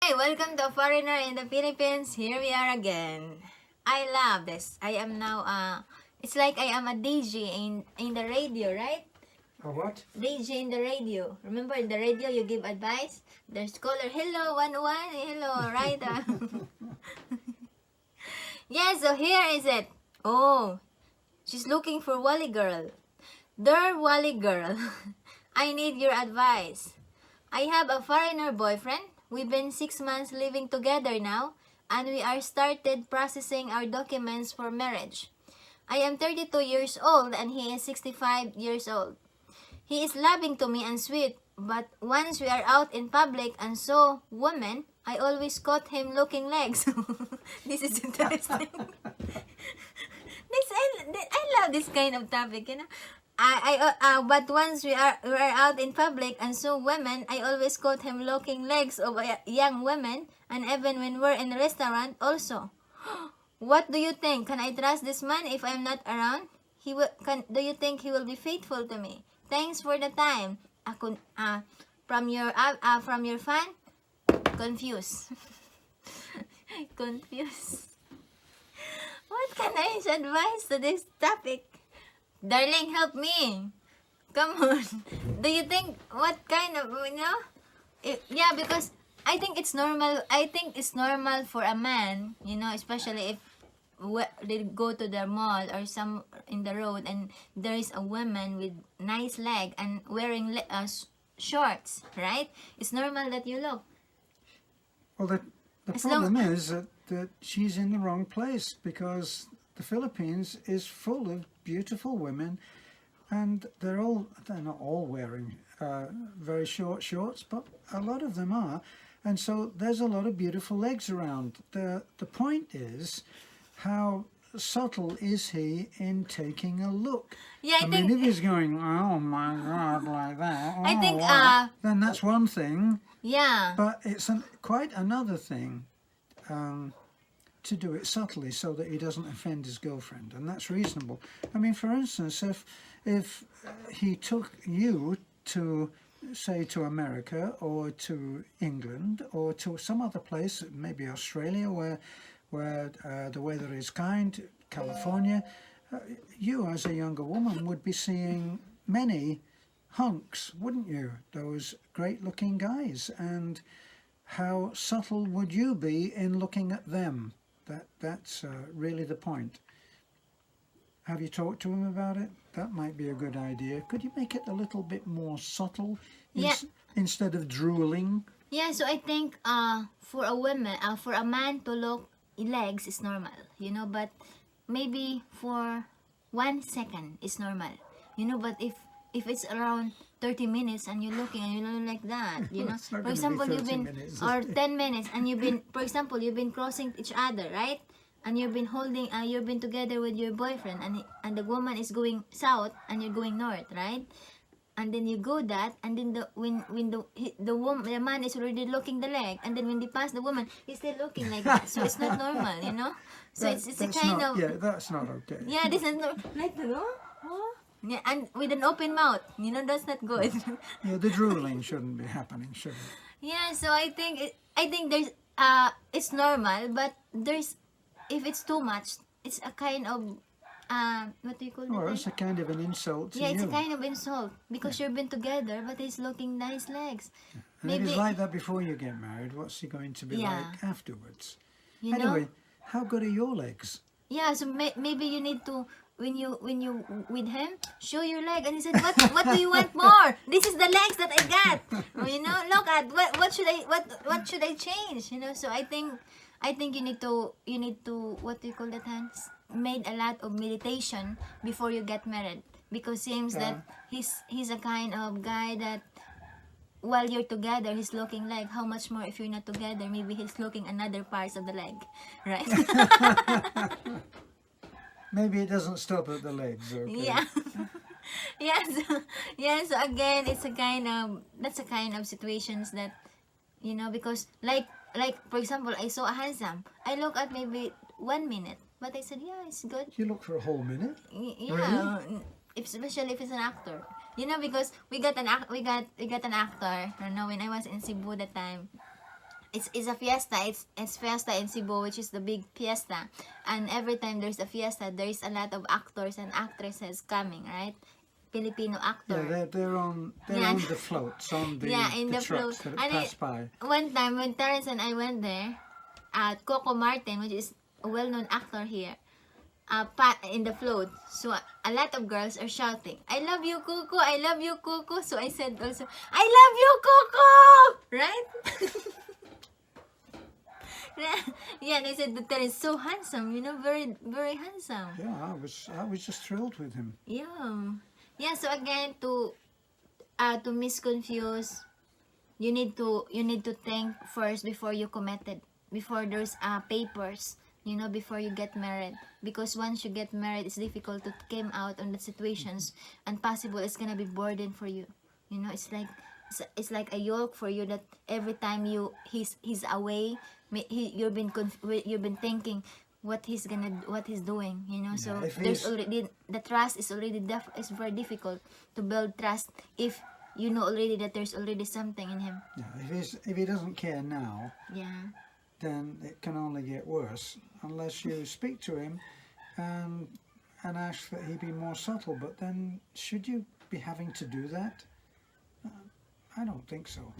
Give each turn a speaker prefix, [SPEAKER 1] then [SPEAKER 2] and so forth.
[SPEAKER 1] Hi, welcome to Foreigner in the Philippines. Here we are again. I love this. I am now it's like I am a DJ in the radio, right?
[SPEAKER 2] A what?
[SPEAKER 1] DJ in the radio. Remember in the radio you give advice? There's caller, hello, 101, hello, right? Yeah, so here is it. Oh, she's looking for Wally girl. Dear Wally girl, I need your advice. I have a foreigner boyfriend. We've been 6 months living together now, and we are started processing our documents for marriage. I am 32 years old and he is 65 years old. He is loving to me and sweet, but once we are out in public and saw women, I always caught him looking legs. This is interesting. I love this kind of topic, you know. But once we are out in public and saw women, I always caught him looking legs of young women, and even when we're in a restaurant also. What do you think? Can I trust this man if I'm not around? Do you think he will be faithful to me? Thanks for the time. From your fan, confused. Confused. What can I advise to this topic? Darling, help me. Come on. Do you think what kind of, yeah, because I think it's normal. I think it's normal for a man, especially if they go to the mall or some in the road and there is a woman with nice leg and wearing shorts, right? It's normal that you look.
[SPEAKER 2] Well, the problem is that she's in the wrong place, because the Philippines is full of beautiful women, and they're not all wearing very short shorts, but a lot of them are, and so there's a lot of beautiful legs around. The point is, how subtle is he in taking a look?
[SPEAKER 1] Yeah,
[SPEAKER 2] I mean, if he's going, oh my God, like that,
[SPEAKER 1] I think
[SPEAKER 2] wow, then that's one thing.
[SPEAKER 1] Yeah.
[SPEAKER 2] But it's quite another thing to do it subtly so that he doesn't offend his girlfriend, and that's reasonable. I mean, for instance, if he took you to, say, to America or to England or to some other place, maybe Australia, where the weather is kind, California, you as a younger woman would be seeing many hunks, wouldn't you? Those great-looking guys, and how subtle would you be in looking at them? That's really the point. Have you talked to him about it? That might be a good idea. Could you make it a little bit more subtle, instead of drooling?
[SPEAKER 1] Yeah, so I think for a man to look legs is normal, but maybe for 1 second is normal, but if it's around 30 minutes and you're looking and you look like that, for example, you've been, or 10 minutes and for example, you've been crossing each other, right? And you've been holding, you've been together with your boyfriend, and the woman is going south and you're going north, right? And then you go that, and then the man is already looking the leg, and then when they pass the woman, he's still looking like that. So it's not normal, So it's a kind of,
[SPEAKER 2] yeah, that's not okay.
[SPEAKER 1] Yeah, this is like yeah, and with an open mouth, that's not good.
[SPEAKER 2] Yeah, the drooling shouldn't be happening, should it?
[SPEAKER 1] Yeah, so I think there's it's normal, but if it's too much, it's a kind of what do you call it?
[SPEAKER 2] Or it's a kind of an insult to you.
[SPEAKER 1] Yeah, it's a kind of insult, because you've been together, but he's looking nice legs.
[SPEAKER 2] And if he's like that before you get married, what's he going to be like afterwards? Anyway, how good are your legs?
[SPEAKER 1] Yeah, so maybe you need to, when you with him, show your leg, and he said, what do you want more? This is the legs that I got. Look at what should I change? So I think you need to what do you call that, hands? Made a lot of meditation before you get married, because seems that he's a kind of guy that while you're together he's looking like, how much more if you're not together, maybe he's looking another parts of the leg, right?
[SPEAKER 2] Maybe it doesn't stop at the legs, okay?
[SPEAKER 1] Yeah. So again, that's a kind of situations that, because like for example, I saw a handsome, I look at maybe 1 minute, but I said, yeah, it's good.
[SPEAKER 2] You look for a whole minute?
[SPEAKER 1] Yeah,
[SPEAKER 2] really?
[SPEAKER 1] Especially if it's an actor, because we got an actor, when I was in Cebu that time. it's a fiesta. It's fiesta in Cebu, which is the big fiesta. And every time there's a fiesta, there's a lot of actors and actresses coming, right? Filipino
[SPEAKER 2] Yeah,
[SPEAKER 1] actor.
[SPEAKER 2] they're on
[SPEAKER 1] Yeah.
[SPEAKER 2] the floats, on the,
[SPEAKER 1] Yeah, in
[SPEAKER 2] the
[SPEAKER 1] the float.
[SPEAKER 2] trucks that
[SPEAKER 1] And
[SPEAKER 2] pass by.
[SPEAKER 1] one time when Terrence and I went there, Coco Martin, which is a well-known actor here, in the float. So a lot of girls are shouting, "I love you, Coco! I love you, Coco!" So I said also, "I love you, Coco!" Right? Yeah, and I said that Terrence is so handsome, you know, very very handsome.
[SPEAKER 2] Yeah, I was just thrilled with him.
[SPEAKER 1] Yeah. Yeah, so again, to misconfuse, you need to think first before you committed, before there's papers, you know, before you get married, because once you get married, it's difficult to came out on the situations, and possible it's gonna be burden for you, you know. It's like a yoke for you, that every time he's away, you've been thinking what he's doing, you know. So
[SPEAKER 2] if
[SPEAKER 1] there's
[SPEAKER 2] he's-
[SPEAKER 1] already the trust is already it's very difficult to build trust if you know already that there's already something in him.
[SPEAKER 2] Yeah, if he doesn't care now,
[SPEAKER 1] Yeah.
[SPEAKER 2] then it can only get worse unless you speak to him and ask that he be more subtle. But then, should you be having to do that? I don't think so.